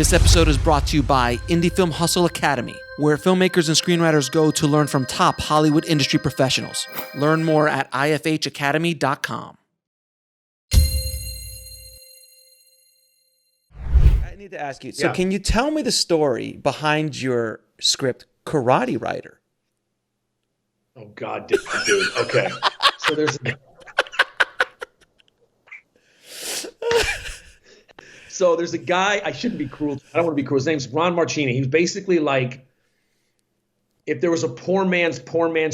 This episode is brought to you by Indie Film Hustle Academy, where filmmakers and screenwriters go to learn from top Hollywood industry professionals. Learn more at ifhacademy.com. I need to ask you, so can you tell me the story behind your script, Karate Writer? Oh, God, dude. Okay. So there's... So there's a guy, I shouldn't be cruel. I don't want to be cruel. His name's Ron Marchini. He was basically like, if there was a poor man's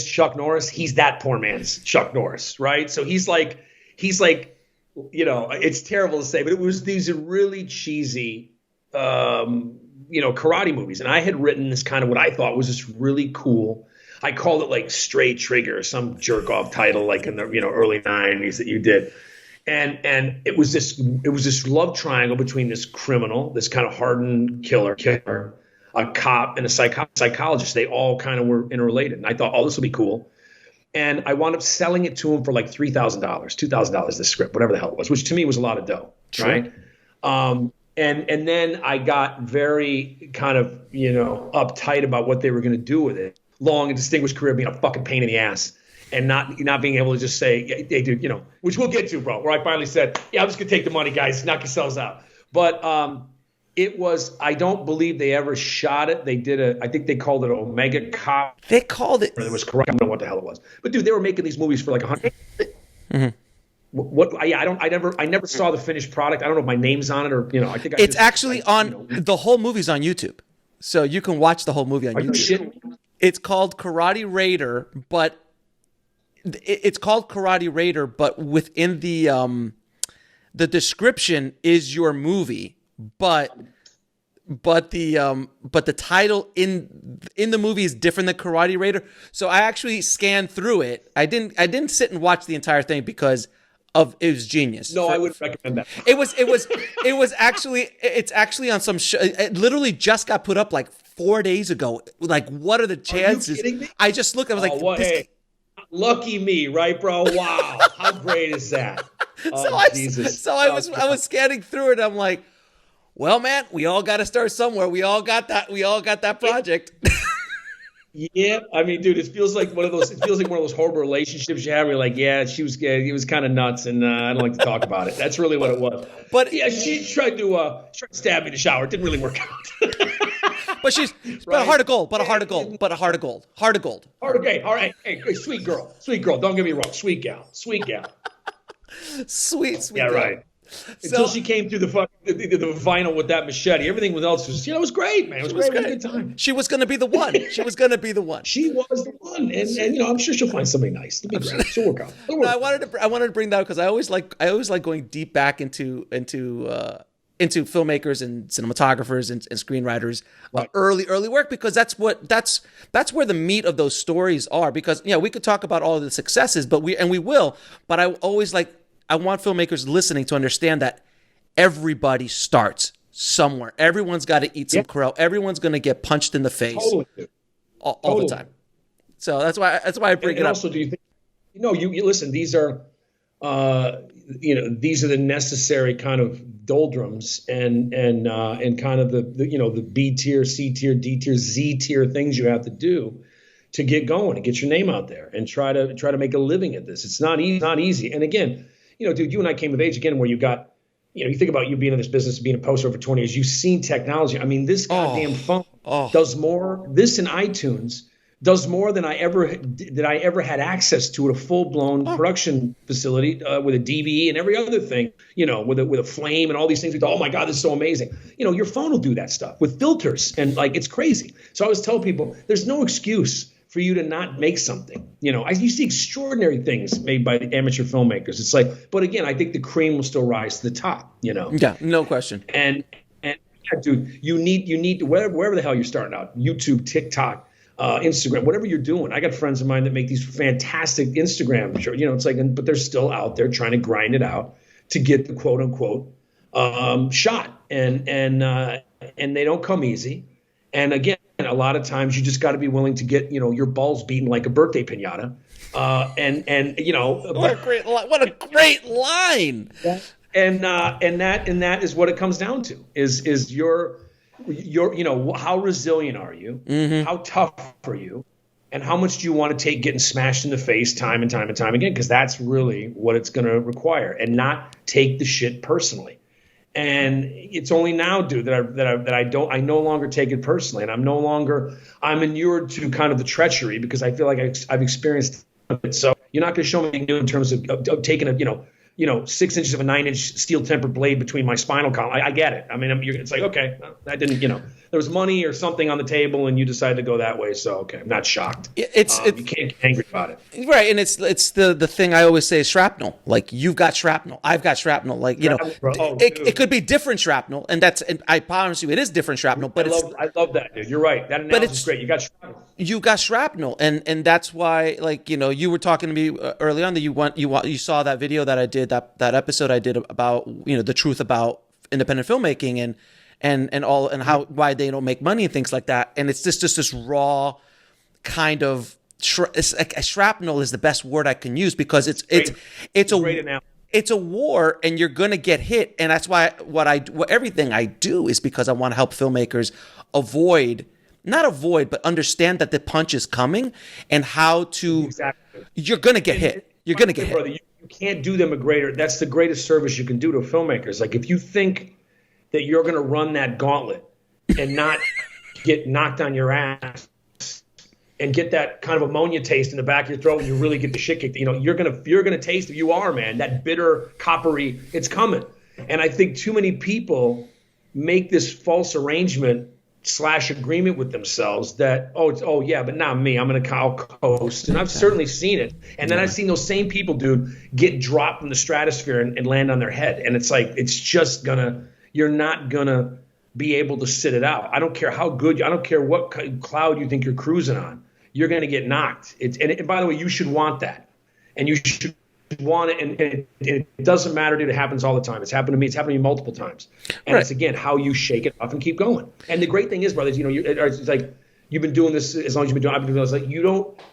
Chuck Norris, he's that poor man's Chuck Norris, right? So he's like, you know, it's terrible to say, but it was these really cheesy, karate movies. And I had written this kind of what I thought was this really cool, I called it like Straight Trigger, some jerk off title like in the early 90s that you did. And it was this love triangle between this criminal, this kind of hardened killer, a cop, and a psychologist. They all kind of were interrelated. And I thought, this will be cool. And I wound up selling it to him for like $3,000, $2,000 the script, whatever the hell it was, which to me was a lot of dough, sure. Right? And then I got very kind of, uptight about what they were going to do with it. Long and distinguished career being a fucking pain in the ass. And not being able to just say, hey, dude, which we'll get to, bro, where I finally said, yeah, I'm just going to take the money, guys, knock yourselves out. But it was, I don't believe they ever shot it. They did I think they called it Omega Cop. They called it. It was correct. I don't know what the hell it was. But, dude, they were making these movies for like 100. Mm-hmm. I never saw the finished product. I don't know if my name's on it or, I think it's actually on, the whole movie's on YouTube. So you can watch the whole movie on YouTube. You shitting? It's called Karate Raider, but... It's called Karate Raider, but within the description is your movie, but the title in the movie is different than Karate Raider. So I actually scanned through it. I didn't sit and watch the entire thing because it was genius. No, I wouldn't recommend that. It's actually on some show. It literally just got put up like 4 days ago. Like, what are the chances? Are you kidding me? I just looked. I was like, hey. Lucky me, right, bro? Wow, how great is that? I was scanning through it. I'm like, well, man, we all got to start somewhere. We all got that project. Yeah, I mean, dude, it feels like one of those horrible relationships you have. Where you're like, yeah, he was kind of nuts, and I don't like to talk about it. That's really what it was. But yeah, she tried to stab me in the shower. It didn't really work out. But a heart of gold, Heart of gold. Okay, all right. Hey, sweet girl. Don't get me wrong. Sweet gal. Sweet Yeah, girl. Right. Until she came through the vinyl with that machete. Everything else was, it was great, man. It was great. We had a good time. She was going to be the one. She was the one. And I'm sure she'll find something nice. It'll be great. She'll work out. I wanted to bring that up because I always like going deep back into filmmakers and cinematographers and screenwriters, early work, because that's where the meat of those stories are. Because we could talk about all of the successes, but we will. But I want filmmakers listening to understand that everybody starts somewhere. Everyone's got to eat some crow. Everyone's going to get punched in the face all the time. So that's why I bring it up. Also, do you think? You listen. These are. These are the necessary kind of doldrums and kind of the B tier, C tier, D tier, Z tier things you have to do to get going and get your name out there and try to make a living at this. It's not easy. And again, dude, you and I came of age again where you got, you think about you being in this business, being a poster for 20 years. You've seen technology. I mean, this goddamn phone does more. This and iTunes does more than I ever had access to at a full-blown production facility with a DVE and every other thing, with a flame and all these things. We thought, oh my God, this is so amazing. Your phone will do that stuff with filters and it's crazy. So I always tell people, there's no excuse for you to not make something. You see extraordinary things made by the amateur filmmakers. It's like, but again, I think the cream will still rise to the top. Yeah, no question. And yeah, dude, you need to wherever the hell you're starting out, YouTube, TikTok. Instagram, whatever you're doing. I got friends of mine that make these fantastic Instagram shows. It's like, but they're still out there trying to grind it out to get the quote unquote shot, and they don't come easy. And again, a lot of times you just got to be willing to get your balls beaten like a birthday piñata. What a great line. And that is what it comes down to is your how resilient are you? How tough are you? And how much do you want to take getting smashed in the face time and time and time again? Because that's really what it's going to require, and not take the shit personally. And it's only now, dude, that I no longer take it personally, and I'm inured to kind of the treachery, because I feel like I've experienced it. So you're not going to show me anything new in terms of taking a 6 inches of a 9-inch steel tempered blade between my spinal column. I get it. I mean, it's like, okay, that didn't, there was money or something on the table and you decided to go that way. So, okay, I'm not shocked. You can't get angry about it. Right. And it's the thing I always say is shrapnel. Like, you've got shrapnel. I've got shrapnel. Like, it could be different shrapnel. And I promise you, it is different shrapnel. But I love that, dude. You're right. That analogy is great. You got shrapnel. You got shrapnel. And that's why, like, you were talking to me early on that you saw that video that I did, that episode I did about, the truth about independent filmmaking and why they don't make money and things like that. And it's just this raw kind of shrapnel is the best word I can use, because it's a war, and you're gonna get hit. And that's why everything I do is because I want to help filmmakers but understand that the punch is coming and how to. Exactly. You're gonna get hit. You're gonna get hit. Brother, you can't do them that's the greatest service you can do to filmmakers. Like, if you think that you're going to run that gauntlet and not get knocked on your ass and get that kind of ammonia taste in the back of your throat when you really get the shit kicked, you're going to taste it. You are, man, that bitter, coppery, it's coming. And I think too many people make this false arrangement / agreement with themselves that, yeah, but not me. I'm going to coast. And I've certainly seen it. And then I've seen those same people, dude, get dropped from the stratosphere and land on their head. And it's like, you're not going to be able to sit it out. I don't care how good, I don't care what cloud you think you're cruising on. You're going to get knocked. And by the way, you should want that. And you should want it. And it doesn't matter, dude. It happens all the time. It's happened to me. It's happened to me multiple times. And It's, again, how you shake it off and keep going. And the great thing is, brothers, it's like, you've been doing this as long as you've been doing it. I've been doing this. Like,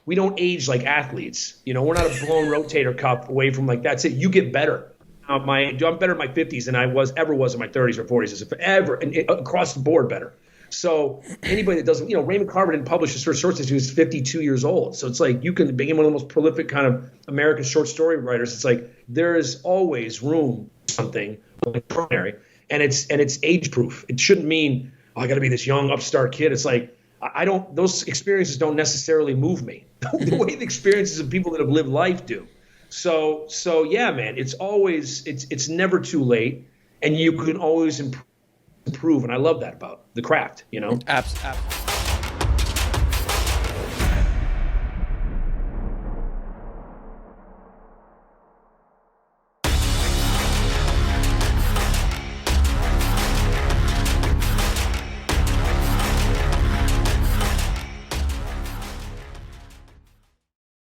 we don't age like athletes. We're not a blown rotator cuff away from, like, that's it. You get better. I'm better in my 50s than I ever was in my 30s or 40s, as ever, and across the board better. So anybody that doesn't, Raymond Carver didn't publish his first short story until he was 52 years old. So it's like, you can become one of the most prolific kind of American short story writers. It's like, there is always room for something extraordinary, and it's age proof. It shouldn't mean, I got to be this young upstart kid. It's like, those experiences don't necessarily move me the way the experiences of people that have lived life do. So yeah, man, it's never too late, and you can always improve. And I love that about the craft, Absolutely.